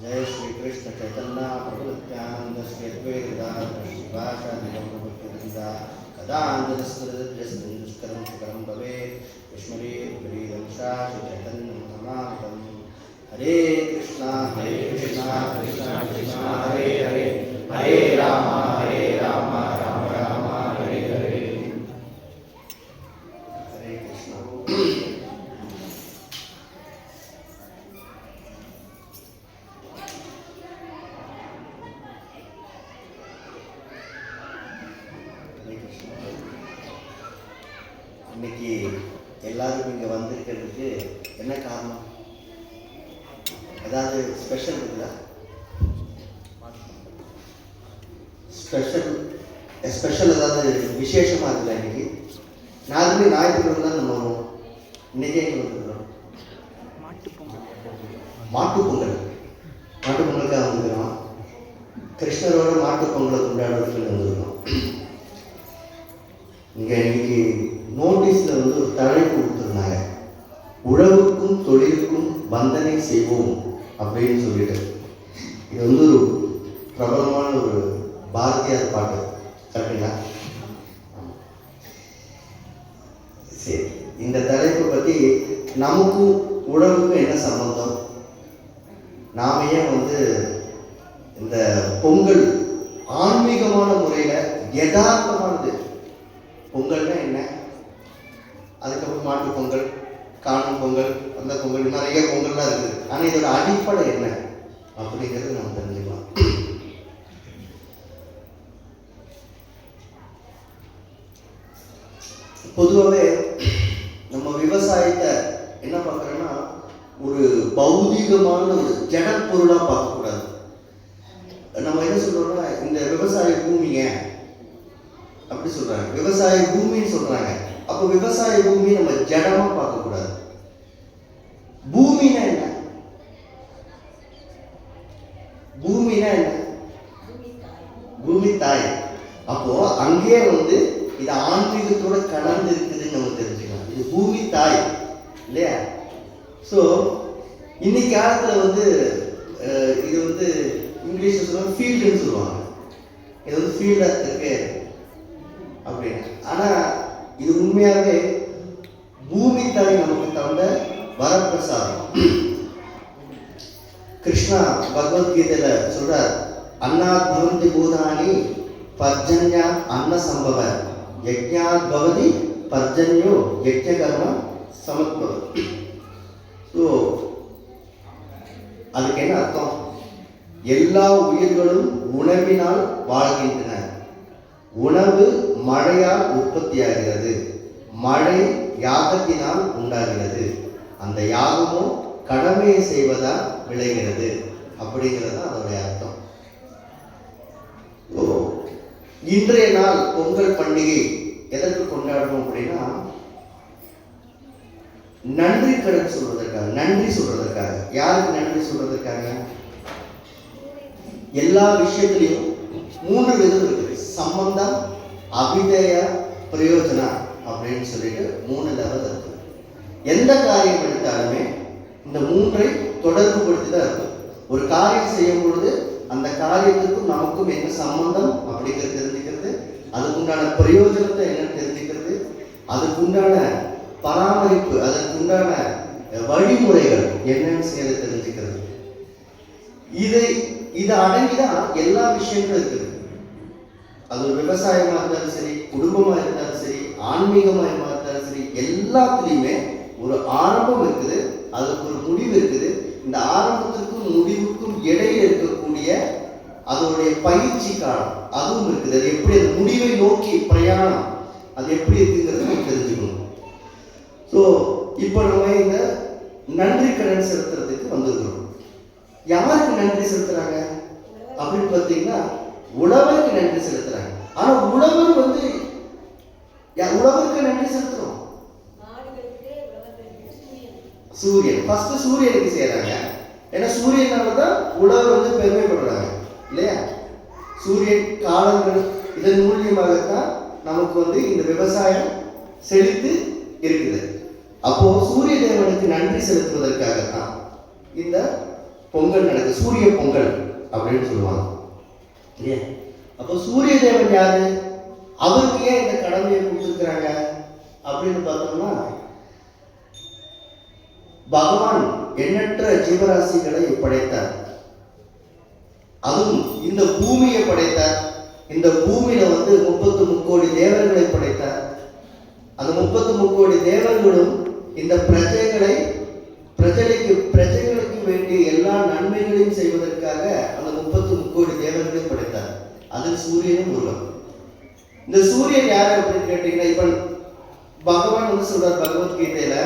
जय श्री कृष्ण चैतन्य प्रभु नित्यानंद श्री अद्वैत गदाधर कदांजलिस्मृतिस्मृतिस्मृतिस्करं सुकरं भवेत् विस्मरे विपरीतं श्री चैतन्यं नमामि। हरे कृष्णा कृष्णा कृष्णा हरे हरे हरे राम राम राम हरे हरे। हरे कृष्णा। இன்னைக்கு எல்லாரும் இங்கே வந்திருக்கிறதுக்கு என்ன காரணம்? ஏதாவது ஸ்பெஷல் இருக்குல்ல? ஸ்பெஷல் ஏதாவது விசேஷமாக இருக்குல்ல? இன்னைக்கு நாலுமே ஞாயிற்றுக்கிழமை தான் நம்ம வருவோம். இன்னைக்கே எங்கே வந்துருக்கிறோம்? மாட்டுப்பொங்கலுக்காக வந்துருக்கிறோம். கிருஷ்ணரோட மாட்டுப்பொங்கலை கொண்டாடுறதுக்கு வந்துருக்கிறோம். இங்கே இன்னைக்கு நோட்டீஸில் வந்து ஒரு தலைப்பு கொடுத்துருந்தாங்க, உழவுக்கும் தொழிலுக்கும் வந்தனை செய்வோம் அப்படின்னு சொல்லிட்டு. இது வந்து ஒரு பிரபலமான ஒரு பாரதியார் பாட்டு, கரெக்டுங்களா? சரி, இந்த தலைப்பை பற்றி நமக்கும் உழவுக்கும் என்ன சம்பந்தம், நாம ஏன் வந்து இந்த பொங்கல் ஆன்மீகமான முறையில் யதார்த்தமானது, பொங்கல்னா என்ன, அதுக்கப்புறம் மாட்டு பொங்கல், காணும் பொங்கல், அந்த பொங்கல், நிறைய பொங்கல்லாம் இருக்குது. ஆனால் இதோட அடிப்படை என்ன அப்படிங்கிறது நம்ம தெரிஞ்சுக்கலாம். பொதுவாகவே நம்ம விவசாயத்தை என்ன பார்க்குறோன்னா ஒரு பௌதீகமான ஒரு ஜடப்பொருளாக பார்க்கக்கூடாது. நம்ம என்ன சொல்கிறோம்னா, இந்த விவசாய பூமி பூமிங்க அப்படி சொல்றாங்க. விவசாய பூமின்னு சொல்றாங்க. அப்ப விவசாய பூமி நம்ம ஜடமா பார்க்க கூடாது. பூமினா என்ன? பூமினா என்ன? பூமி தாய். அப்போ அங்கேயே இது ஆன்மீகத்தோட கலந்து இருக்குதுன்னு நம்ம தெரிஞ்சுக்கலாம். இது பூமி தாய் இல்லையா? ஸோ இன்னைக்கு காலத்துல இது இங்கிலீஷ்ல சொல்லுவாங்க ஃபீல்டுன்னு சொல்லுவாங்க. இது ஃபீல்டா இருக்கு அப்படின்னு. ஆனா இது உண்மையாவே பூமி தாய் நமக்கு தந்த வரப்பிரசாதம். கிருஷ்ணா பகவத்கீதையில சொல்றார், அன்னாத் பவந்தி பூதானி பர்ஜன்யா அன்ன சம்பவ யஜ்ஞாத் பவதி பர்ஜன்யோ யஜ்ஞ கர்ம சமத்பவ. ஸோ அதுக்கு என்ன அர்த்தம்? எல்லா உயிர்களும் உணவினால் வாழ்கின்றன. உணவு மழையால் உற்பத்தியாகிறது. மழை யாகத்தினால் உண்டாகிறது. அந்த யாகமோ கடமையை செய்வதால் விளைகிறது. அப்படிங்கிறது தான் அதோடைய அர்த்தம். இன்றைய நாள் பொங்கல் பண்டிகை எதற்கு கொண்டாடுறோம் அப்படின்னா, நன்றி கடன் சொல்வதற்காக, நன்றி சொல்றதற்காக. யாருக்கு நன்றி சொல்றதற்காக? எல்லா விஷயத்திலையும் 3 விதம் இருக்குது. சம்பந்தம், அபிதய, பிரயோஜனா அப்படின்னு சொல்லிட்டு 3 லெவல் இருக்கு. எந்த காரியம் எடுத்தாலுமே இந்த 3ஐ தொடர்பு படுத்தி தான் இருக்கும். ஒரு காரியம் செய்யும் பொழுது அந்த காரியத்துக்கும் நமக்கும் என்ன சம்பந்தம் அப்படிங்கிறது தெரிஞ்சுக்கிறது, அதுக்குண்டான பிரயோஜனத்தை என்ன தெரிஞ்சுக்கிறது, அதுக்குண்டான பராமரிப்பு, அதற்குண்டான வழிமுறைகள் என்னன்னு செய்ய தெரிஞ்சுக்கிறது. இது அடங்கிதான் எல்லா விஷயங்களும் இருக்குது. அது ஒரு விவசாயமா இருந்தாலும் சரி, குடும்பமா இருந்தாலும் சரி, ஆன்மீகமா இருந்தாலும் சரி, எல்லாத்துலேயுமே ஒரு ஆரம்பம் இருக்குது, அதுக்கு ஒரு முடிவு இருக்குது. இந்த ஆரம்பத்திற்கும் முடிவுக்கும் இடையில இருக்கக்கூடிய அதோடைய பயிற்சி காலம் அதுவும் இருக்குது. அது எப்படி அந்த முடிவை நோக்கி பிரயாணம் அது எப்படி இருக்குங்கிறது நம்ம தெரிஞ்சுக்கணும். ஸோ இப்போ நம்ம இந்த நன்றி கடன் செலுத்துறதுக்கு வந்திருக்கிறோம். யாருக்கு நன்றி செலுத்துறாங்க அப்படின்னு பார்த்தீங்கன்னா, உழவருக்கு நன்றி செலுத்துறாங்க. ஆனா உழவர் உழவருக்கு நன்றி செலுத்துறோம். சூரியன் ஃபர்ஸ்ட் சூரியனுக்கு செய்யறாங்க. ஏன்னா சூரியனால தான் உழவர் பெருமைப்படுறாங்க இல்லையா? சூரியன் காலங்கள் இதன் மூலியமாகத்தான் நமக்கு இந்த விவசாயம் செழித்து இருக்குது. அப்போ சூரிய தேவனுக்கு நன்றி செலுத்துவதற்காகத்தான் இந்த பொங்கல் நடக்குது. சூரிய பொங்கல் அப்படின்னு சொல்லுவாங்க இல்லையா? அப்போ சூரிய தேவன் யாரு? அவருக்கு ஏன் இந்த கடமையை கொடுத்துருக்கிறாங்க அப்படின்னு பார்த்தோம்னா, பகவான் எண்ணற்ற ஜீவராசிகளை படைத்தார். அதுவும் இந்த பூமியை படைத்தார். இந்த பூமியில 33 கோடி தேவர்களை படைத்தார். அந்த 33 கோடி தேவர்களும் இந்த பிரஜைகளுக்கு வேண்டிய எல்லா நன்மைகளையும் செய்வதற்காக அந்த 33 கோடி தேவர்களையும் படைத்தார். அதில் சூரியனும் ஒருவன். இந்த சூரியன் யாரு அப்படின்னு கேட்டீங்கன்னா, இப்ப பகவான் சொல்றார் பகவத்கீதையில,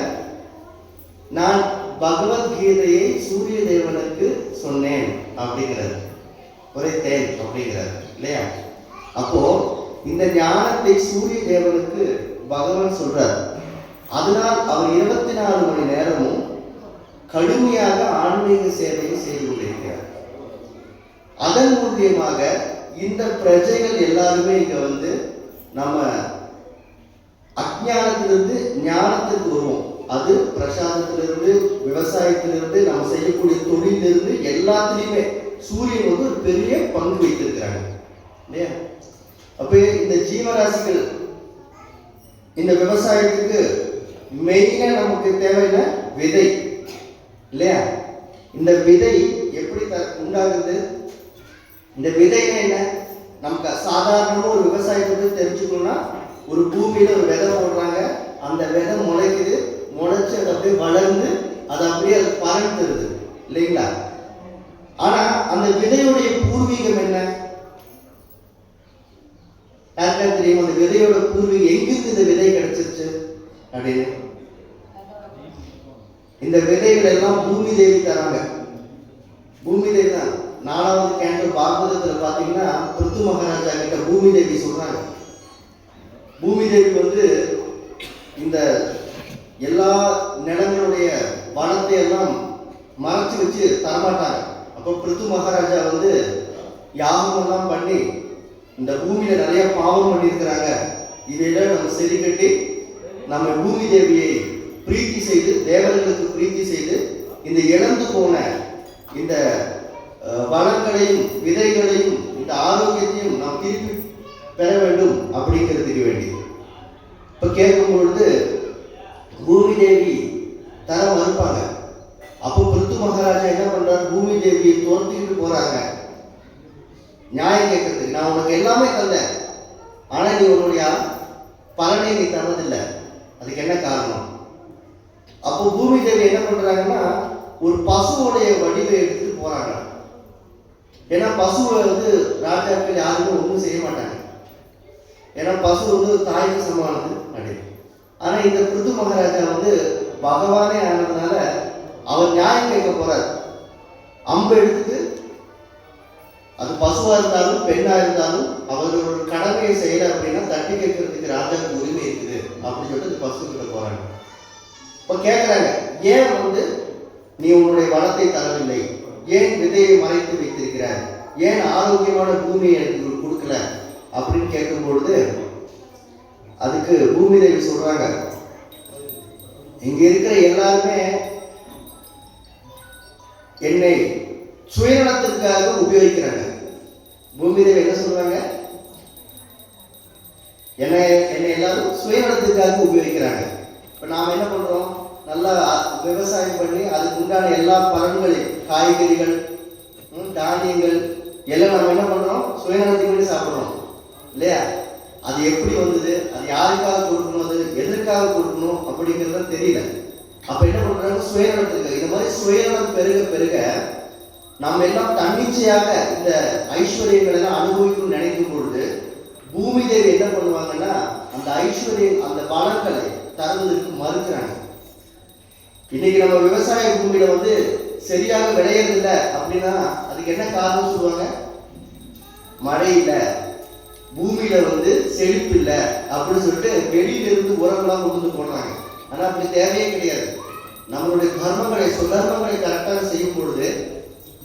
நான் பகவத்கீதையை சூரிய தேவனுக்கு சொன்னேன் அப்படிங்கிறார், உரைத்தேன் அப்படிங்கிறார் இல்லையா? அப்போ இந்த ஞானத்தை சூரிய தேவனுக்கு பகவான் சொல்றார். அதனால் அவர் 24 மணி நேரமும் கடுமையாக ஆன்மீக சேவையை செய்து கொண்டிருக்கிறார். அதன் மூலியமாக இந்த பிரஜைகள் எல்லாருமே இங்க நம்ம அஞ்ஞானத்திலிருந்து ஞானத்துக்கு வருவோம். அது பிரசாதத்திலிருந்து, விவசாயத்திலிருந்து, நம்ம செய்யக்கூடிய தொழிலிருந்து எல்லாத்திலையுமே சூரியன் ஒரு பெரிய பங்கு வைத்திருக்கிறாங்க இல்லையா? அப்ப இந்த ஜீவராசிகள் இந்த விவசாயத்துக்கு மெயினா நமக்கு தேவையான விதை இல்லையா? இந்த விதை எப்படி உண்டாகுது? இந்த விதைனா என்ன? நமக்கு சாதாரணமா ஒரு விவசாயத்தை தெரிஞ்சுக்கணும்னா, ஒரு பூமியில ஒரு விதை போடுறாங்க, அந்த விதை முளைக்குது, முளைச்சு அது அப்படியே வளர்ந்து அது அப்படியே அது பறந்துருது இல்லைங்களா? ஆனா அந்த விதையுடைய பூர்வீகம் என்ன? யாருக்கா தெரியும்? அந்த விதையோட பூர்வீகம் எங்கிருந்து இந்த விதை கிடைச்சிருச்சு அப்படின்னு? இந்த விதைகள் எல்லாம் பூமி தேவி தராங்க. பூமி தேவி தான். 4வது கேண்டோ பாகவதத்தில் பார்த்தீங்கன்னா பிருத்து மகாராஜா கிட்ட பூமி தேவி சொல்றாங்க. பூமி தேவி வந்து இந்த எல்லா நிலங்களுடைய வனத்தை எல்லாம் மறைச்சு வச்சு தரமாட்டாங்க. அப்போ பிருத்து மகாராஜா வந்து யாகம் எல்லாம் பண்ணி இந்த பூமியில நிறைய பாவம் பண்ணியிருக்கிறாங்க, இதையெல்லாம் நம்ம சரி கட்டி நம்ம பூமி தேவியை பிரீத்தி செய்து, தேவர்களுக்கு பிரீத்தி செய்து, இந்த இழந்து போன இந்த வளங்களையும் விதைகளையும் இந்த ஆரோக்கியத்தையும் நாம் திருப்பி பெற வேண்டும் அப்படிங்கிறதுக்கு வேண்டி இப்ப கேட்கும் பொழுது பூமி தேவி தர மறுப்பாங்க. அப்போ பிருத்து மகாராஜா என்ன பண்றாரு, பூமி தேவியை துரத்திக்கிட்டு போறாங்க நியாயம் கேட்கறதுக்கு. நான் உனக்கு எல்லாமே தந்தேன், ஆனா நீ உன்னுடைய பலனை நீ தரதில்லை, அதுக்கு என்ன காரணம்? அப்போ பூமி தேவி என்ன பண்றாங்கன்னா ஒரு பசுவோடைய வடிவை எடுத்துட்டு போறாங்க. ஏன்னா பசுவை வந்து ராஜாக்கள் யாருமே ஒன்றும் செய்ய மாட்டாங்க, ஏன்னா பசு வந்து தாய்க்கு சமானது அப்படி. ஆனா இந்த பிருத்து மகாராஜா வந்து பகவானே ஆனதுனால அவர் நியாயம் கேட்க போறார். அம்பு எடுத்துட்டு அது பசுவா இருந்தாலும் பெண்ணா இருந்தாலும் அவர்களோட கடமையை செய்யல அப்படின்னா தட்டி கேட்கறதுக்கு ராஜாவுக்கு உரிமை இருக்குது அப்படின்னு சொல்லிட்டு பசு கிட்ட போறாங்க. இப்ப கேட்கிறாங்க, ஏன் வந்து நீ உன்னுடைய வளத்தை தரவில்லை, ஏன் விதையை மறைத்து வைத்திருக்கிறார், ஏன் ஆரோக்கியமான பூமியை எனக்கு கொடுக்கல அப்படின்னு கேட்கும் பொழுது அதுக்கு பூமி தேவி சொல்றாங்க, இங்க இருக்கிற எல்லாருமே என்னை சுயநலத்திற்காக உபயோகிக்கிறாங்க. பூமி தேவி என்ன சொல்றாங்க, என்னை எல்லாரும் சுயநலத்திற்காக உபயோகிக்கிறாங்க. இப்ப நாம என்ன பண்றோம், நல்லா விவசாயம் பண்ணி அதுக்கு உண்டான எல்லா பலன்களையும் காய்கறிகள் தானியங்கள் எல்லாம் நம்ம என்ன பண்றோம், சுயநலத்துக்கு வேண்டி சாப்பிட்றோம் இல்லையா? அது எப்படி வந்தது, அது யாருக்காக கொடுக்கணும், அது எதற்காக கொடுக்கணும் அப்படிங்கிறது தெரியல. அப்ப என்ன பண்றாங்க, சுயநலத்துக்கு. இந்த மாதிரி சுயநலம் பெருக பெருக நம்ம எல்லாம் தன்னிச்சையாக இந்த ஐஸ்வர்யங்களை எல்லாம் அனுபவிக்கணும்னு நினைக்கும் பொழுது பூமி தேவி என்ன பண்ணுவாங்கன்னா அந்த ஐஸ்வர்யம் அந்த பலன்களை தருவதற்கு மறுக்கிறாங்க. இன்னைக்கு நம்ம விவசாய பூமியில வந்து சரியாக விளையறதில்லை அப்படின்னா அதுக்கு என்ன காரணம் சொல்லுவாங்க, மழை இல்லை, பூமியில வந்து செழிப்பு இல்லை அப்படின்னு சொல்லிட்டு வெளியில இருந்து உரங்களாம் கொண்டு வந்து போடுறாங்க. ஆனா அப்படி தேவையே கிடையாது. நம்மளுடைய தர்மங்களை சுதர்மங்களை கரெக்டாக செய்யும் பொழுது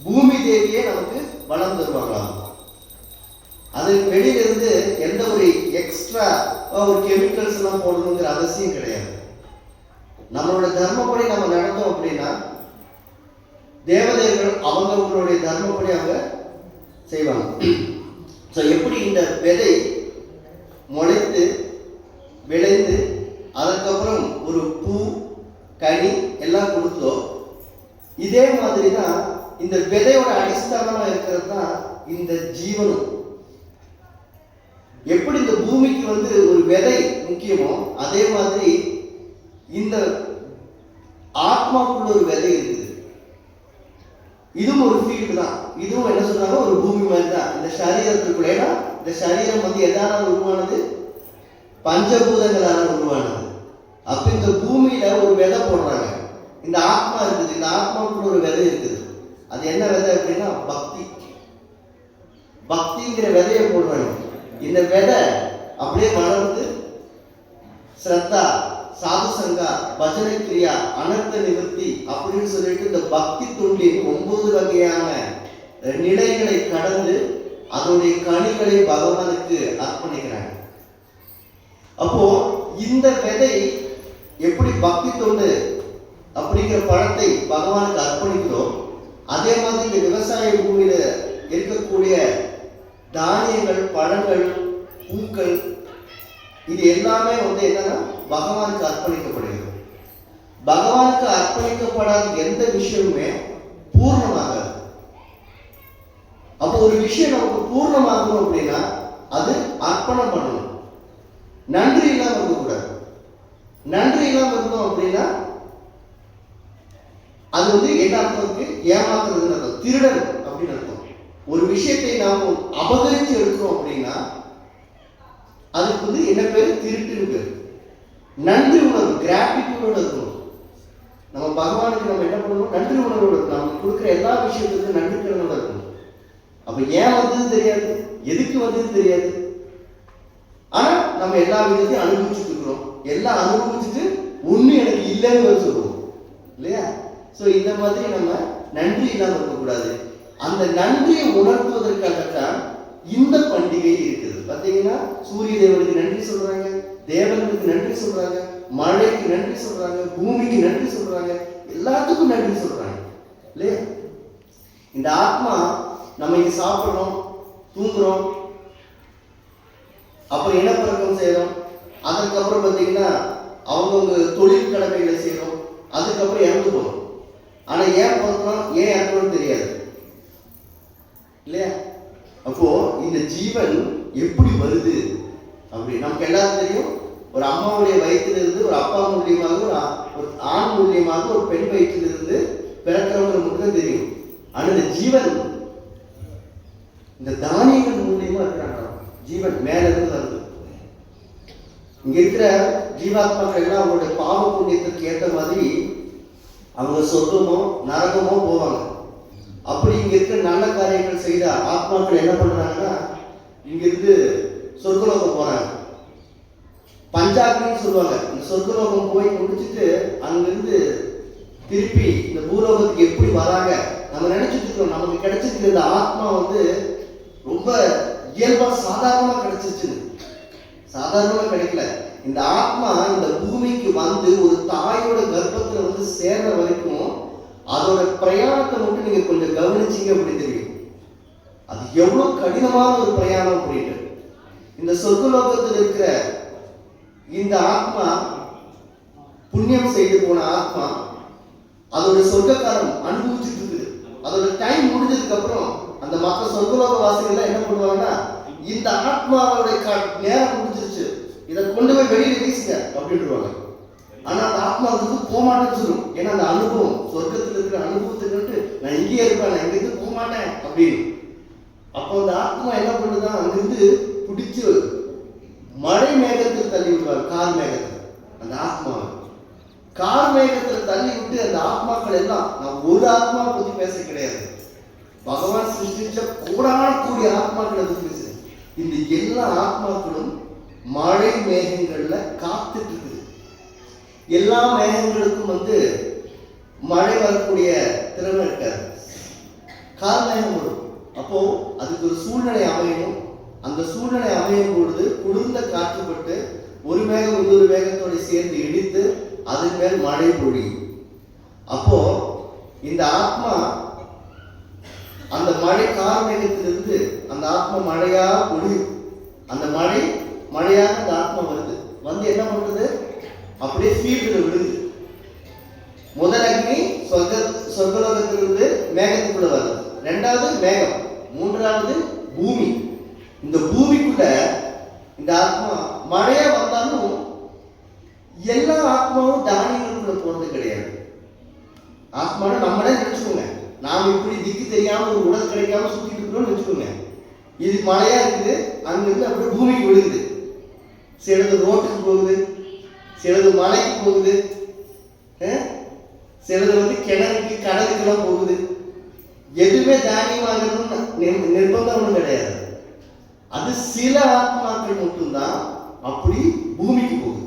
பூமி தேவியே நமக்கு வளம் தருவாங்களாம். அதுக்கு வெளியில இருந்து எந்த ஒரு எக்ஸ்ட்ரா ஒரு கெமிக்கல்ஸ் எல்லாம் போடணுங்கிற அவசியம் கிடையாது. நம்மளோட தர்மப்படி நம்ம நடந்தோம் அப்படின்னா தேவதைகள் அவங்களுடைய தர்மப்படி அவங்க செய்வாங்க. ஸோ எப்படி இந்த விதை முளைத்து விளைந்து அதுக்கப்புறம் ஒரு பூ கனி எல்லாம் கொடுத்தோ இதே மாதிரி தான் இந்த விதையோட அடிஸ்தானமா இருக்கிறது தான் இந்த ஜீவனம். எப்படி இந்த பூமிக்கு வந்து ஒரு விதை முக்கியமோ அதே மாதிரி இந்த ஆத்மாக்குள்ள ஒரு விதை இருக்குது. இதுவும் ஒரு ஃபீல்டு தான். இதுவும் என்ன சொல்றாங்க, ஒரு பூமி மாதிரி தான் இந்த சரீரத்துக்குள்ள. ஏன்னா இந்த சரீரம் வந்து எதால உருவானது, பஞ்சபூதங்களால உருவானது. அப்ப இந்த பூமியில ஒரு விதை போடுறாங்க, இந்த ஆத்மா இருக்குது, இந்த ஆத்மாவுக்குள்ள ஒரு விதை இருக்குது. அது என்ன விதை அப்படின்னா பக்தி. பக்திங்கிற விதையை போடுறாங்க. இந்த விதை அப்படியே வளர்ந்து ஸ்ரத்தா, சாது சங்கா, பஜனை கிரியா, அனர்த்த நிவர்த்தி அப்படின்னு சொல்லிட்டு இந்த பக்தி தொண்டின் 9 வகையான நிலைகளை கடந்து அதனுடைய கனிகளை பகவானுக்கு அர்ப்பணிக்கிறாங்க. அப்போ இந்த விதை எப்படி பக்தி தொண்டு அப்படிங்கிற பழத்தை பகவானுக்கு அர்ப்பணிக்கிறோம், அதே மாதிரி இந்த விவசாய பூமியில இருக்கக்கூடிய தானியங்கள், பழங்கள், பூக்கள் இது எல்லாமே வந்து என்னன்னா பகவானுக்கு அர்ப்பணிக்கப்படுகிறது. பகவானுக்கு அர்ப்பணிக்கப்படாத எந்த விஷயமுமே பூர்ணமாகாது. அப்போ ஒரு விஷயம் நமக்கு பூர்ணமாகணும் அப்படின்னா அது அர்ப்பணம் பண்ணணும். நன்றி இல்லாம இருக்கக்கூடாது. நன்றி இல்லாம இருந்தோம் அப்படின்னா அது வந்து என்ன அர்த்தத்துக்கு ஏமாத்துறதுன்னு அர்த்தம், திருடன் அப்படின்னு அர்த்தம். ஒரு விஷயத்தை நாம் அபகரிச்சு எடுக்கிறோம் அப்படின்னா அதுக்கு வந்து என்ன பேரு, திருட்டுன்னு பேரு. நன்றி உணர்வு, கிராட்டிடியூடோட இருக்கணும். நம்ம பகவானுக்கு நம்ம என்ன பண்ணணும், நன்றி உணர்வோட இருக்கணும். நம்ம கொடுக்குற எல்லா விஷயத்துக்கும் நன்றிக்கடனோட இருக்கணும். அப்ப ஏன் வந்தது தெரியாது, எதுக்கு வந்தது தெரியாது. ஆனா நம்ம எல்லா விதத்தையும் அனுபவிச்சுட்டு இருக்கிறோம். எல்லாம் அனுபவிச்சுட்டு ஒண்ணு எனக்கு இல்லைன்னு சொல்லுவோம் இல்லையா? சோ இந்த மாதிரி நம்ம நன்றி இல்லாம இருக்கக்கூடாது. அந்த நன்றியை உணர்த்துவதற்காகத்தான் இந்த பண்டிகை இருக்குது. பாத்தீங்கன்னா சூரிய தேவனுக்கு நன்றி சொல்றாங்க, தேவனுக்கு நன்றி சொல்றாங்க, மழைக்கு நன்றி சொல்றாங்க, பூமிக்கு நன்றி சொல்றாங்க, எல்லாத்துக்கும் நன்றி சொல்றாங்க இல்லையா? இந்த ஆத்மா நம்ம இங்க சாப்பிடுறோம், தூங்குறோம், அப்புறம் இனப்பெருக்கம் செய்யறோம், அதுக்கப்புறம் பார்த்தீங்கன்னா அவங்கவுங்க தொழில் கடமைகளை செய்யறோம், அதுக்கப்புறம் இறந்து போறோம். ஆனா ஏன் பிறக்கிறோம், ஏன் இறக்கணும்னு தெரியாது இல்லையா? அப்போ இந்த ஜீவன் எப்படி வருது அப்படி நமக்கு எல்லாரும் தெரியும். ஒரு அம்மாவுடைய வயிற்றிலிருந்து ஒரு அப்பா மூலியமாக, ஒரு ஆண் மூலியமாக ஒரு பெண் வயிற்றிலிருந்து பிறக்கிறவங்க மட்டும் தெரியும். ஆனா இந்த ஜீவன் இந்த தானியங்கள் மூலியமா இருக்கிறாங்க. ஜீவன் மேல இருந்து வருது. இங்க இருக்கிற ஜீவாத்மாக்கள் எல்லாம் அவங்களுடைய பாவ புண்ணியத்திற்கு ஏற்ற மாதிரி அவங்க சொர்க்கமோ நரகமோ போவாங்க. அப்படி இங்க இருக்கிற நல்ல காரியங்கள் செய்த ஆத்மாக்கள் என்ன பண்றாங்கன்னா இங்கிருந்து சொர்க்கலோகம் போறாங்க. பஞ்சாக்னின்னு சொல்லுவாங்க. இந்த சொர்க்கலோகம் போய் முடிச்சுட்டு அங்கிருந்து திருப்பி இந்த பூலோகத்துக்கு எப்படி வராங்க. நம்ம நினைச்சிட்டு இருக்கோம் நமக்கு கிடைச்சிருக்கிற இந்த ஆத்மா ரொம்ப இயல்பா சாதாரணமா கிடைச்சிருச்சு. சாதாரணமா கிடைக்கல. இந்த ஆத்மா இந்த பூமிக்கு ஒரு தாயோட கர்ப்பத்துல சேர்ற வரைக்கும் அதோட பிரயாணத்தை மட்டும் நீங்க கொஞ்சம் கவனிச்சீங்க அப்படி தெரியும். அது எவ்வளவு கடினமான ஒரு பிரயாணம் அப்படின்னு. இந்த சொர்க்கலோகத்தில் இருக்கிற இந்த ஆத்மா புண்ணியம் செய்து போன ஆத்மா அதோட சொர்க்கக்காலம் அனுபவிச்சுட்டு இருக்குது. அதோட டைம் முடிஞ்சதுக்கு அப்புறம் அந்த மற்ற சொர்க்கலோக வாசிகள் என்ன பண்ணுவாங்கன்னா இந்த ஆத்மாவோட நேரம் முடிஞ்சிருச்சு, இதை கொண்டு போய் வெளியில வீசுங்க அப்படின்ட்டுருவாங்க. ஆனா அந்த ஆத்மா போக மாட்டேன்னு சொல்லும். ஏன்னா அந்த அனுபவம் சொர்க்கத்தில் இருக்கிற அனுபவத்துக்கு நான் இங்கேயே இருப்பேன், நான் இங்கிருந்து போக மாட்டேன் அப்படின்னு. அப்போ அந்த ஆத்மா என்ன பண்ணுதான் அங்கிருந்து பிடிச்சு மழை மேகத்தில் தள்ளி விடுவாங்க. கார் மேகத்தில் அந்த ஆத்மாவை கார் மேகத்தில் தள்ளி விட்டு அந்த ஆத்மாக்கள் எல்லாம், நான் ஒரு ஆத்மா பத்தி பேச கிடையாது, பகவான் சிருஷ்டிச்ச கூடான கூடிய ஆத்மாக்களை பத்தி பேசுறேன். இந்த எல்லா ஆத்மாக்களும் மழை மேகங்கள்ல காத்துட்டு இருக்குது. எல்லா மேகங்களுக்கும் மழை வரக்கூடிய திறமை இருக்காது. கார் மேகம் வரும். அப்போ அதுக்கு ஒரு சூழ்நிலை அமையணும். அந்த சூழ்நிலை அமையும் பொழுது குளிர்ந்த காற்றுப்பட்டு ஒரு மேகம் இன்னொரு மேகத்தோட சேர்ந்து இடித்து அதன் மேல் மழை பொழியும். அப்போ இந்த ஆத்மா அந்த மழை கார் மேகத்திலிருந்து அந்த ஆத்மா மழையா பொழியும். அந்த மழையாக அந்த ஆத்மா வருது. என்ன பண்றது, அப்படியே ஃபீல்டுல விடுது. முதல் அக்னி சொர்க்கலோகத்திலிருந்து மேகத்துக்குள்ள வருது. ரெண்டாவது மேகம், மூன்றாவது பூமி. இந்த பூமிக்குள்ள இந்த ஆத்மா மழையா வந்தாலும் எல்லா ஆத்மாவும் தானியங்களுக்குள்ள போறது கிடையாது. ஆத்மான நம்மளே நினைச்சுக்கோங்க, நாம இப்படி திக்கு தெரியாம ஒரு உடல் கிடைக்காம சுத்திட்டு இருக்கிறோம்னு வச்சுக்கோங்க. இது மழையா இருக்குது, அங்கிருந்து அப்படியே பூமிக்கு விழுகுது. சிலது ரோட்டுக்கு போகுது, சிலது மலைக்கு போகுது, சிலது கிணறுக்கு கடலுக்கெல்லாம் போகுது. எதுவுமே தானியமாகணும்னு நிர்பந்தம் ஒன்றும் கிடையாது. அது சில ஆத்மாக்கள் மட்டும்தான் அப்படி பூமிக்கு போகுது.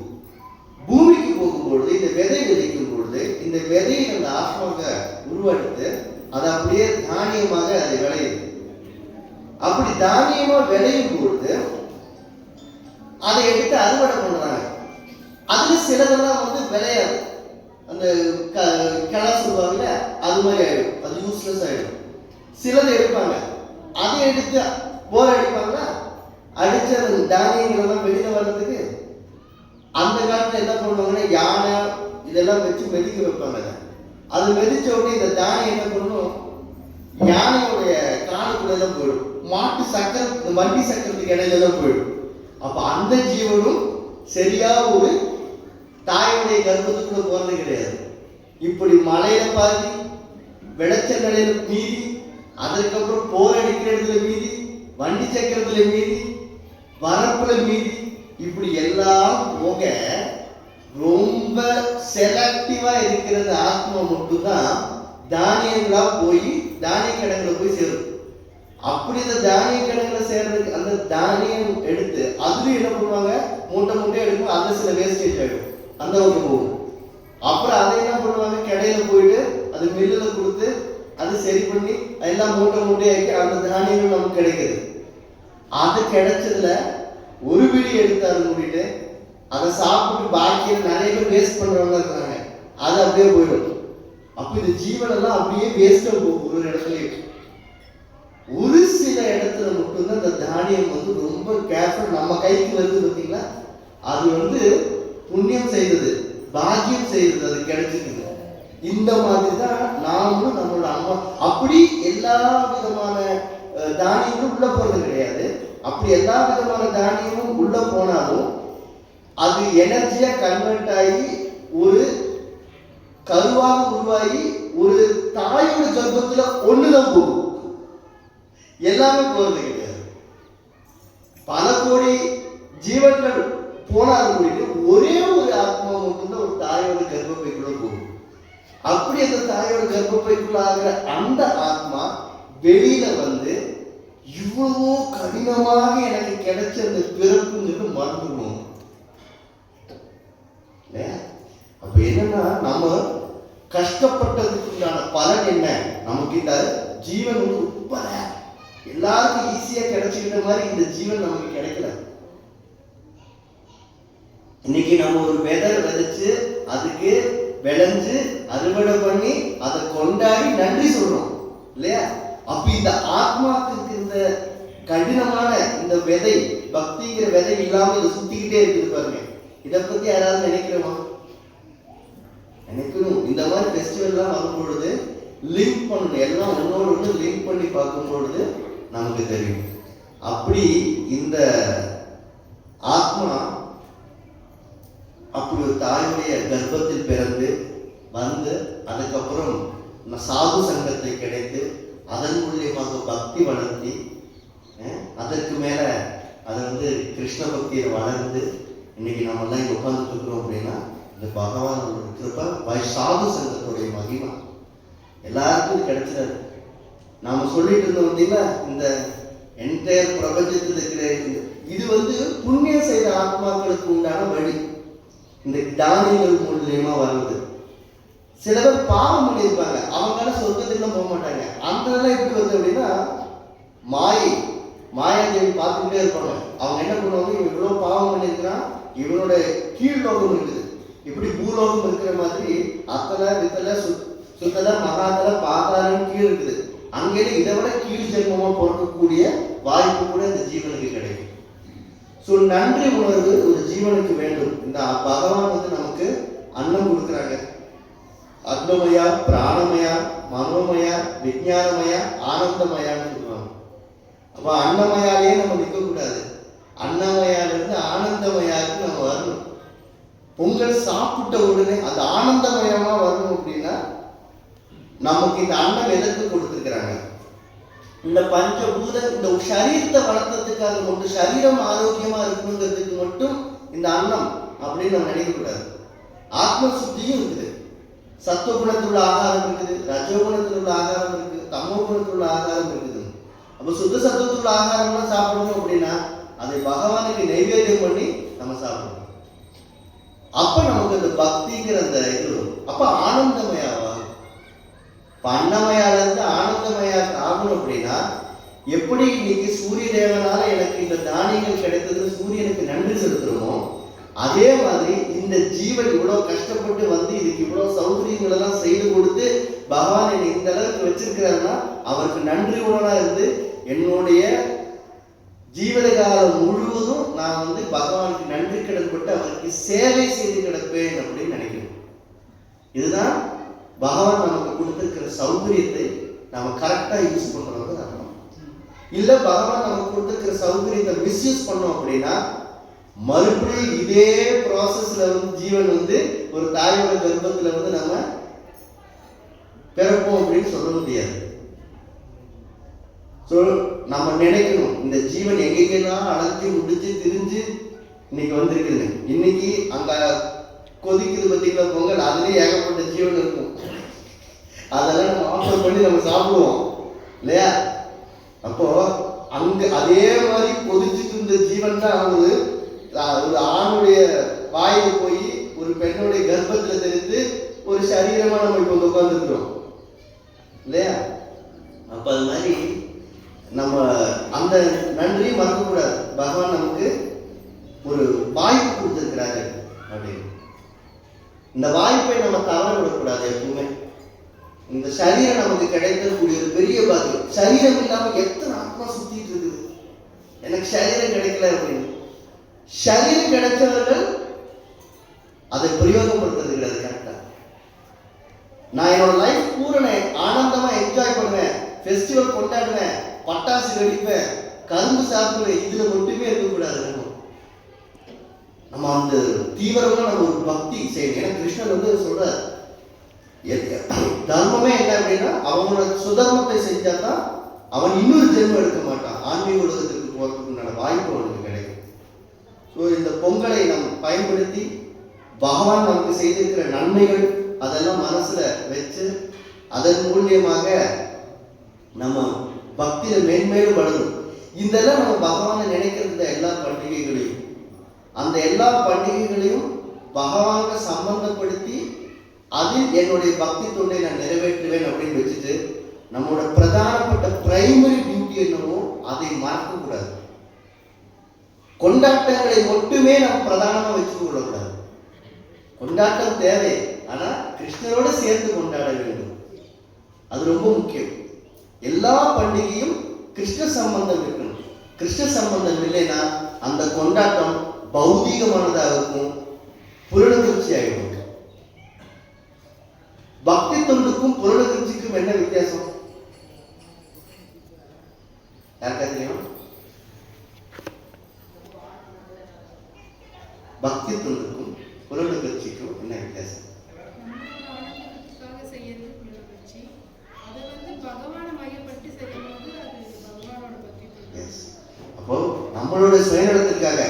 பூமிக்கு போகும்பொழுது இந்த விதை விதைக்கும் பொழுது இந்த விதையை அந்த ஆத்மாக உருவெடுத்து அது அப்படியே தானியமாக அது விளையுது. அப்படி தானியமா விளையும் பொழுது அதை எடுத்து அறுவடை பண்றாங்க. அதுல சிலதெல்லாம் விளையாது. அந்த கிளை சொல்லுவாங்கல்ல, அது மாதிரி ஆயிடும், அது யூஸ்லெஸ் ஆயிடும். சிலதை எடுப்பாங்க, அதை எடுத்து போர் அடிப்பாங்களா, அடிச்சு அந்த தானியங்கள் எல்லாம் வெளியில வர்றதுக்கு அந்த காலத்துல என்ன பண்ணுவாங்கன்னா யானை இதெல்லாம் வச்சு மெதிக்க வைப்பாங்க. அது மெதிச்ச உடனே இந்த தானியம் என்ன பண்ணும், யானையோடைய காலுக்குள்ள தான் போயிடும், மாட்டு சக்கரை இந்த வண்டி சக்கரத்துக்கு இடையில தான் போயிடும். அப்ப அந்த ஜீவனும் சரியா ஒரு தாயுடைய கர்ப்பத்துக்குள்ள போறது கிடையாது. இப்படி மலையில பாதி, விளைச்சல் நிலையில மீதி, அதுக்கப்புறம் போர் அடிக்கிற இடத்துல மீதி, வண்டி சக்கரத்துல மீதி, வரப்புல மீதி, இப்படி எல்லாம் போக ரொம்ப செலக்டிவா இருக்கிறது ஆத்மா மட்டும்தான் தானியங்களா போய் தானிய கிடங்குல போய் சேரும். அப்படி இந்த தானிய கிழங்குல சேர்றதுக்கு அந்த தானியம் எடுத்து அதுலயும் என்ன பண்ணுவாங்க, மூட்டை மூட்டையா எடுக்கும், அது சில வேஸ்டேஜ் ஆகிடும், அந்த பக்கம் போகும். அப்புறம் அதை என்ன பண்ணுவாங்க, கடையில போயிட்டு அது மில்லுல கொடுத்து அது சரி பண்ணி எல்லாம் மூட்டை மூட்டையாக்கி அந்த தானியங்கள் நமக்கு கிடைக்குது. அது கிடைச்சதுல ஒரு பிடி எடுத்தாரு மூடிட்டு அதை சாப்பிட்டு பாக்கியில் நிறைய பேர் வேஸ்ட் பண்றவங்க இருக்காங்க, அது அப்படியே போயிடும். அப்ப இந்த ஜீவன் எல்லாம் அப்படியே வேஸ்டா போகும். ஒரு இடத்துலயும் ஒரு சில இடத்துல மட்டும்தான் இந்த தானியம் வந்து ரொம்ப கேர்ஃபுல் நம்ம கைக்கு வருது பார்த்தீங்களா, அது புண்ணியம் செய்தது, பாக்கியம் செய்தது, அது கிடைச்சிருக்கு. இந்த மாதிரி தான் நாமும் நம்மளோட அம்மா அப்படி எல்லா விதமான தானியங்களும் உள்ள போறது கிடையாது. அப்படி எல்லா விதமான தானியமும் உள்ள போனாலும் அது எனர்ஜியா கன்வெர்ட் ஆகி ஒரு கருவாக உருவாகி ஒரு தாயோட கர்ப்பத்துல ஒண்ணுதான் போகும், எல்லாமே போறது கிடையாது. பல கோடி ஜீவன்கள் போனாலும் கூடிட்டு ஒரே ஒரு ஆத்மா மட்டும்தான் ஒரு தாயோட கர்ப்பப்பைக்குள்ள போகும். அப்படி அந்த தாயோட கர்ப்பப்பைக்குள்ள ஆகிற அந்த ஆத்மா வெளியில வந்து இவ்வளவோ கடினமாக எனக்கு கிடைச்ச அந்த பிறப்புங்கிறது மறந்துடும். அப்ப என்னன்னா நம்ம கஷ்டப்பட்டதுக்குண்டான பலன் என்ன, நமக்கு இந்த ஜீவன் ரொம்ப எல்லாருக்கும் ஈஸியா கிடைச்சிக்கிட்ட மாதிரி இந்த ஜீவன் நமக்கு கிடைக்கல. இன்னைக்கு நம்ம ஒரு விதைச்சு அதுக்கு விளைஞ்சு அறுவடை பண்ணி அதை கொண்டாடி நன்றி சொல்றோம் இல்லையா? அப்ப இந்த ஆத்மாவுக்கு இந்த கடினமான இந்த விதை, பக்திங்கிற விதை இல்லாம இதை சுத்திக்கிட்டே இருக்குது பாருங்க. இதை பத்தி யாராவது நினைக்கிறோமா? நினைக்கணும். இந்த மாதிரி ஃபெஸ்டிவல்லாம் வரும் பொழுது லிங்க் பண்ணணும், எல்லாம் ஒன்னோடு ஒன்று லிங்க் பண்ணி பார்க்கும் பொழுது நமக்கு தெரியும். அப்படி இந்த ஆத்மா அப்படி ஒரு தாயுடைய கர்ப்பத்தில் பிறந்து வந்து அதுக்கப்புறம் சாது சங்கத்தை கிடைத்து அதன் மூலியமாக பக்தி வளர்த்தி அதற்கு மேல அதை கிருஷ்ண பக்தியை வளர்ந்து இன்னைக்கு நம்ம எல்லாம் இங்க உட்கார்ந்துட்டு இருக்கிறோம் அப்படின்னா இந்த பகவான் கிருபை சாது சங்கத்துடைய மகிமா எல்லாருக்கும் கிடைச்சிடாது. நாம சொல்லிட்டு இருந்தோம் பார்த்தீங்களா, இந்த என்டையர் பிரபஞ்சத்தில் இருக்கிற இது புண்ணியம் செய்த ஆத்மாக்களுக்கு உண்டான வழி இந்த தானியங்கள் மூலியமா வருவது. சில பேர் பாவம் பண்ணியிருப்பாங்க, அவங்களால சொர்க்கத்துக்குலாம் போக மாட்டாங்க. அந்த எப்படி வருது அப்படின்னா மாயாதேவி பார்த்துக்கிட்டே இருப்பாங்க. அவங்க என்ன பண்ணுவாங்க, இவன் இவ்வளவு பாவம் பண்ணியிருக்கிறான், இவனோட கீழ் லோகம் இருக்குது, இப்படி பூலோகம் இருக்கிற மாதிரி அத்தலை வித்தலை சுத்தலை மகாத்தலை பாத்தாலும் கீழ் இருக்குது. அங்கே இதை விட கீழ் ஜென்மமா பிறக்கக்கூடிய வாய்ப்பு கூட இந்த ஜீவனுக்கு கிடைக்கும். ஸோ நன்றி உணர்வு ஒரு ஜீவனுக்கு வேண்டும். இந்த பகவான் நமக்கு அன்னம் கொடுக்குறாங்க. அக்னமயா, பிராணமயா, மனோமயா, விஞ்ஞானமயா, ஆனந்தமயான்னு சொல்லுவாங்க. அப்ப அன்னமயாலேயே நம்ம நிற்கக்கூடாது, அன்னமயாலிருந்து ஆனந்தமயாவுக்கு நம்ம வரணும். பொங்கல் சாப்பிட்ட உடனே அந்த ஆனந்தமயமா வரணும் அப்படின்னா நமக்கு இந்த அன்னம் எதற்கு கொடுத்துருக்கிறாங்க? இந்த பஞ்சபூத இந்த சரீரத்தை வளர்த்ததுக்காக மட்டும், சரீரம் ஆரோக்கியமா இருக்கணுங்கிறதுக்கு மட்டும் இந்த அன்னம் அப்படின்னு நம்ம நினைக்கக்கூடாது. ஆத்ம சுத்தியும் இருக்குது. சத்துவகுணத்தில் உள்ள ஆகாரம் இருக்குது, ரஜோகுணத்தில் உள்ள ஆகாரம் இருக்குது, தமோ குணத்தில் உள்ள ஆகாரம் இருக்குது. அப்ப சுத்த சத்துவத்தில் உள்ள ஆகாரம்லாம் சாப்பிடணும் அப்படின்னா அதை பகவானுக்கு நைவேத்தியம் பண்ணி நம்ம சாப்பிடணும். அப்ப நமக்கு அந்த பக்திங்கிற அந்த இது வரும். அப்ப ஆனந்தமயாவா, அன்னமயால இருந்து ஆனந்தமயா ஆகணும் அப்படின்னா எப்படி இன்னைக்கு சூரிய தேவனால எனக்கு இந்த தானியங்கள் கிடைத்தது சூரியனுக்கு நன்றி செலுத்துறோமோ, அதே மாதிரி இந்த ஜீவன் இவ்வளவு கஷ்டப்பட்டு வந்து இதுக்கு இவ்வளவு சௌகரியங்கள் எல்லாம் செய்து கொடுத்து பகவான் என்னை இந்த அளவுக்கு வச்சிருக்கிறாருன்னா அவருக்கு நன்றி உணவா இருந்து என்னுடைய ஜீவன காலம் முழுவதும் நான் பகவானுக்கு நன்றி கடன்பட்டு அவருக்கு சேவை செய்து கிடப்பேன் அப்படின்னு நினைக்கிறேன். இதுதான் பகவான் நமக்கு கொடுத்திருக்கிற சௌகரியத்தை நாம கரெக்டா யூஸ் பண்றது அர்த்தம். இல்ல பகவான் நமக்கு கொடுத்திருக்கிற சௌகரியத்தை மிஸ்யூஸ் பண்ணோம் அப்படின்னா மறுபடியும் இதே ப்ராசஸ்ல ஜீவன் ஒரு தாயோட கர்ப்பத்துல நம்ம பிறப்போம் அப்படின்னு சொல்ல முடியாது. நம்ம நினைக்கணும் இந்த ஜீவன் எங்கெங்கெல்லாம் அழைச்சி முடிச்சு திரிஞ்சு இன்னைக்கு வந்திருக்குது. இன்னைக்கு அங்க கொதிக்குது பார்த்தீங்களா பொங்கல், அதுலேயே ஏகப்பட்ட ஜீவன் இருக்கும். அதெல்லாம் நம்ம ஆஃபர் பண்ணி நம்ம சாப்பிடுவோம் இல்லையா? அப்போ அங்க அதே மாதிரி கொதிச்சுட்டு இருந்த ஜீவன் தான் ஒரு ஆணுடைய வாயில போய் ஒரு பெண்ணுடைய கர்ப்பத்துல தெரிந்து ஒரு சரீரமா நம்ம இப்ப வந்து உட்கார்ந்துருக்கிறோம் இல்லையா? அப்ப அது மாதிரி நம்ம அந்த நன்றியை மறக்கக்கூடாது. பகவான் நமக்கு ஒரு வாய்ப்பு கொடுத்திருக்கிறாரு அப்படின்னு. இந்த வாய்ப்பை நம்ம தவற விடக்கூடாது எப்பவுமே. இந்த சரீரம் நமக்கு கிடைக்கக்கூடிய ஒரு பெரிய பாக்கியம். சரீரம் இல்லாம எத்தனை ஆத்மா சுத்திட்டு இருக்குது, எனக்கு சரீரம் கிடைக்கல அப்படின்னு. சரீரம் கிடைச்சவர்கள் அதை பிரயோகப்படுத்துறது கிடையாது. கரெக்டா நான் என்னோட லைஃப் பூரண ஆனந்தமா என்ஜாய் பண்ணுவேன், ஃபெஸ்டிவல் கொண்டாடுவேன், பட்டாசு வெடிப்பேன், கரும்பு சாப்பிடுவேன், இதுல மட்டுமே இருக்கக்கூடாது. நம்ம அந்த தீவிரமா நம்ம ஒரு பக்தி செய்யணும். ஏன்னா கிருஷ்ணன் வந்து சொல்றாரு, தர்மமே என்ன அப்படின்னா அவனோட சுதர்மத்தை செஞ்சாதான் அவன் இன்னொரு ஜென்மம் எடுக்க மாட்டான், ஆன்மீக உலகத்துக்கு போறதுக்குண்டான வாய்ப்பு அவனுக்கு கிடைக்கும். ஸோ இந்த பொங்கலை நாம் பயன்படுத்தி பகவான் நமக்கு செய்திருக்கிற நன்மைகள் அதெல்லாம் மனசுல வச்சு அதன் மூலியமாக நம்ம பக்தியில மேன்மேலும் வளரும். இதெல்லாம் நம்ம பகவானை நினைக்கிறது எல்லா பண்டிகைகளையும், அந்த எல்லா பண்டிகைகளையும் பகவானை சம்பந்தப்படுத்தி அதில் என்னுடைய பக்தி தொண்டை நான் நிறைவேற்றுவேன் அப்படின்னு வச்சுட்டு நம்மளோட பிரதானப்பட்ட பிரைமரி டியூட்டி என்னவோ அதை மறக்க கூடாது. கொண்டாட்டங்களை மட்டுமே நாம் பிரதானமா வச்சு கொள்ளக்கூடாது. கொண்டாட்டம் தேவை, ஆனா கிருஷ்ணரோட சேர்ந்து கொண்டாட வேண்டும். அது ரொம்ப முக்கியம். எல்லா பண்டிகையும் கிருஷ்ண சம்பந்தம் இருக்கணும். கிருஷ்ண சம்பந்தம் இல்லைன்னா அந்த கொண்டாட்டம் பௌதீகமானதாக இருக்கும், புலனுணர்ச்சி ஆகிடும். பக்தி தொண்டுக்கும் புலனுணர்ச்சிக்கும் என்ன வித்தியாசம் யாருக்கா தெரியும்? பக்தி தொண்டுக்கும் புலனுணர்ச்சிக்கும் என்ன வித்தியாசம்? அப்போ நம்மளோட சுயநலத்திற்காக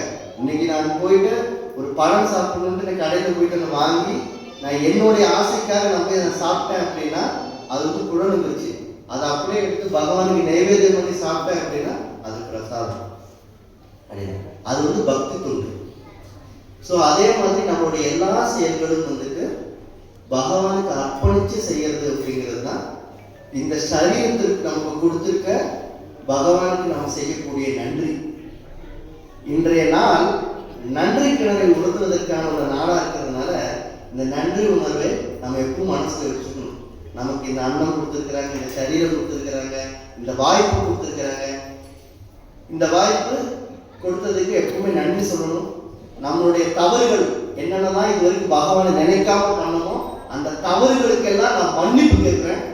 இன்னைக்கு நான் போயிட்டு ஒரு பழம் சாப்பிடணும்னு கடையில் போயிட்டு நான் வாங்கி நான் என்னுடைய ஆசைக்காக நான் போய் நான் சாப்பிட்டேன் அப்படின்னா அது வந்து புலனுணர்ச்சி. அதை அப்படியே எடுத்து பகவானுக்கு நைவேத்தியம் பண்ணி சாப்பிட்டேன் அப்படின்னா அது பிரசாதம் அப்படின்னா அது வந்து பக்தி தொண்டு. ஸோ அதே மாதிரி நம்மளுடைய எல்லா செயல்களும் வந்துட்டு பகவானுக்கு அர்ப்பணிச்சு செய்யறது அப்படிங்கிறது தான் இந்த சரீரத்திற்கு நமக்கு கொடுத்திருக்க பகவானுக்கு நம்ம செய்யக்கூடிய நன்றி. இன்றைய நாள் நன்றி கிணறை உணர்த்துவதற்கான ஒரு நாளா இருக்கிறதுனால இந்த நன்றி உணர்வை நம்ம எப்பவும் மனசுல வச்சுக்கணும். நமக்கு இந்த அன்னம் கொடுத்துருக்கிறாங்க, இந்த சரீரம் கொடுத்துருக்கிறாங்க, இந்த வாய்ப்பு கொடுத்துருக்கிறாங்க. இந்த வாய்ப்பு கொடுத்ததுக்கு எப்பவுமே நன்றி சொல்லணும். நம்மளுடைய தவறுகள் என்னென்னலாம் இது வரைக்கும் பகவானை நினைக்காம பண்ணமோ அந்த தவறுகளுக்கெல்லாம் நான் மன்னிப்பு கேட்கிறேன்.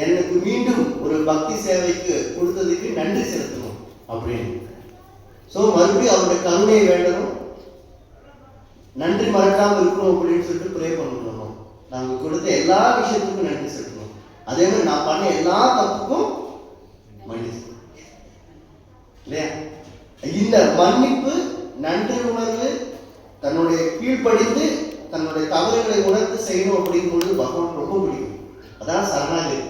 எனக்கு மீண்டும் ஒரு பக்தி சேவைக்கு கொடுத்ததுக்கு நன்றி செலுத்தணும் அப்படின்னு. ஸோ மறுபடியும் அவருடைய கருணையை வேண்டணும், நன்றி மறக்காம இருக்கணும் அப்படின்னு சொல்லிட்டு ப்ரே பண்ணணும். நாங்கள் கொடுத்த எல்லா விஷயத்துக்கும் நன்றி செலுத்தணும். அதே மாதிரி நான் பண்ண எல்லா தப்புக்கும் மன்னிச்சு இல்லையா? இந்த மன்னிப்பு, நன்றி உணர்வு, தன்னுடைய கீழ்ப்படிந்து தன்னுடைய தவறுகளை உணர்ந்து செய்யணும் அப்படிங்கும்போது பகவான் ரொம்ப பிடிக்கும். அதான் சரணாகதி.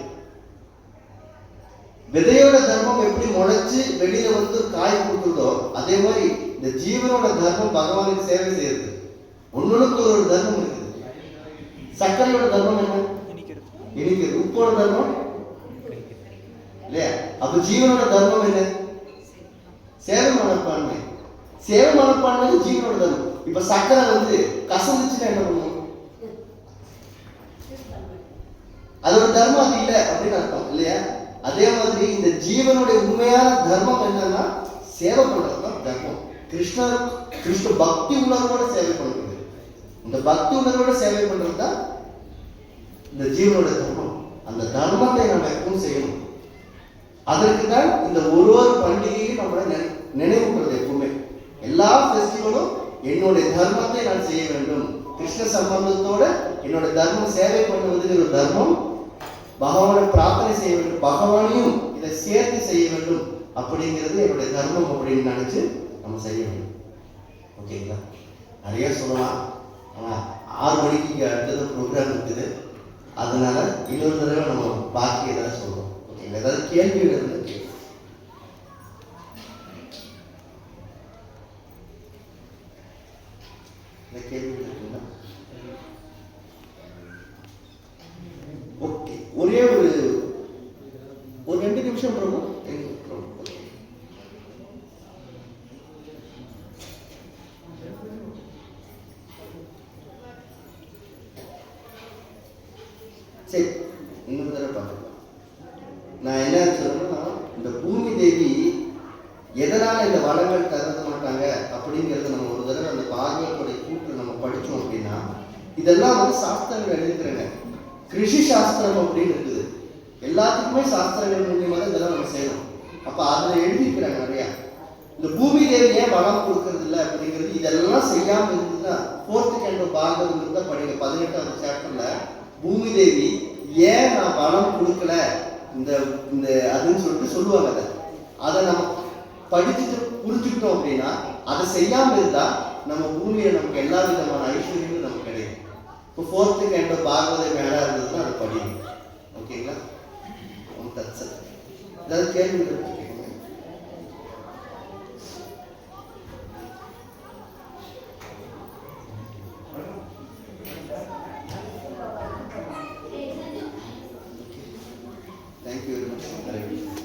விதையோட தர்மம் எப்படி முளைச்சு வெளியில வந்து காய் கொடுக்குறதோ அதே மாதிரி இந்த ஜீவனோட தர்மம் பகவானுக்கு சேவை செய்யறது. ஒன்னொன்னுக்கு ஒரு தர்மம் இருக்குது. சர்க்கரையோட தர்மம் என்ன? இனிக்கிறது. உப்போட தர்மம் இல்லையா? அப்ப ஜீவனோட தர்மம் என்ன? சேவை மனப்பான்மை. சேவை மனப்பான்மை ஜீவனோட தர்மம். இப்ப சர்க்கரை வந்து கசந்துச்சுன்னா என்ன பண்ணுவோம்? அதோட தர்மம் அது இல்லை அப்படின்னு அர்த்தம் இல்லையா? அதே மாதிரி இந்த ஜீவனுடைய உண்மையான தர்மம் என்னன்னா சேவை பண்றதுதான் தர்மம். கிருஷ்ண பக்தி உணர்வோட சேவை பண்றது. இந்த பக்தி உணர்வோட சேவை பண்றது தான் இந்த ஜீவனோட தர்மம். அந்த தர்மத்தை நம்ம எப்பவும் செய்யணும். அதற்கு தான் இந்த ஒரு பண்டிகையும் நம்மளை நினைவுபடுறது. எப்பவுமே எல்லா ஃபெஸ்டிவலும் என்னுடைய தர்மத்தை நான் செய்ய வேண்டும், கிருஷ்ண சம்பந்தத்தோட என்னோட தர்மம் சேவை பண்ணுவதுங்கிற ஒரு தர்மம், பகவானை பிரார்த்தனை செய்ய வேண்டும், பகவானையும் இதை சேர்த்து செய்ய வேண்டும் அப்படிங்கிறது என்னுடைய தர்மம் அப்படின்னு நினைச்சு நம்ம செய்ய வேண்டும். ஓகேங்களா? நிறைய சொல்லலாம், ஆனால் 6 மணிக்கு இங்கே அடுத்தது ப்ரோக்ராம் இருக்குது. அதனால இன்னொரு தடவை நம்ம பாக்கி ஏதாவது சொல்றோம். ஓகே. ஓகேங்களா? ஏதாவது கேள்விகள் இருந்தா கேளுங்க. இந்த கேள்விகள் இருக்குங்களா? ஓகே, ஒரே ஒரு 2 நிமிஷம் பிரபு. ஓகே. சரி, இன்னொரு தடவை பார்த்துக்கலாம். நான் என்ன சொல்றேன்னா, இந்த பூமி தேவி எதனால இந்த வளங்கள் தர மாட்டாங்க அப்படிங்கிறத நம்ம ஒரு தடவை அந்த பாகவத்துடைய கூட்டு நம்ம படித்தோம் அப்படின்னா, இதெல்லாம் வந்து சாஸ்திரங்கள் எழுதிக்கிறேங்க. கிருஷி சாஸ்திரம் அப்படின்னு இருக்குது. எல்லாத்துக்குமே சாஸ்திரங்கள் மூலியமாக தான் இதெல்லாம் நம்ம செய்யணும். அப்போ அதில் எழுதிக்கிறாங்க நிறையா. இந்த பூமி தேவி ஏன் வளம் கொடுக்கறது இல்லை அப்படிங்கிறது, இதெல்லாம் செய்யாமல் இருந்ததுன்னா 4th canto பாகவதம் தான் படிங்க. 18வது சாப்டர்ல பூமி தேவி ஏன் நான் வளம் கொடுக்கல இந்த இந்த அதுன்னு சொல்லிட்டு சொல்லுவாங்க. அதை நம்ம படிச்சுட்டு புரிஞ்சுக்கிட்டோம் அப்படின்னா, அதை செய்யாமல் இருந்தால் நம்ம பூமியில் நமக்கு எல்லா விதமான ஐஸ்வர்யங்களும் நமக்கு கிடைக்கும். இப்போ 4th canto பாகவதம் மேலே இருந்ததுன்னா அதை படிக்கணும். ஓகேங்களா? ஏதாவது கேள்விகள் கேட்குங்க. Thank you very much.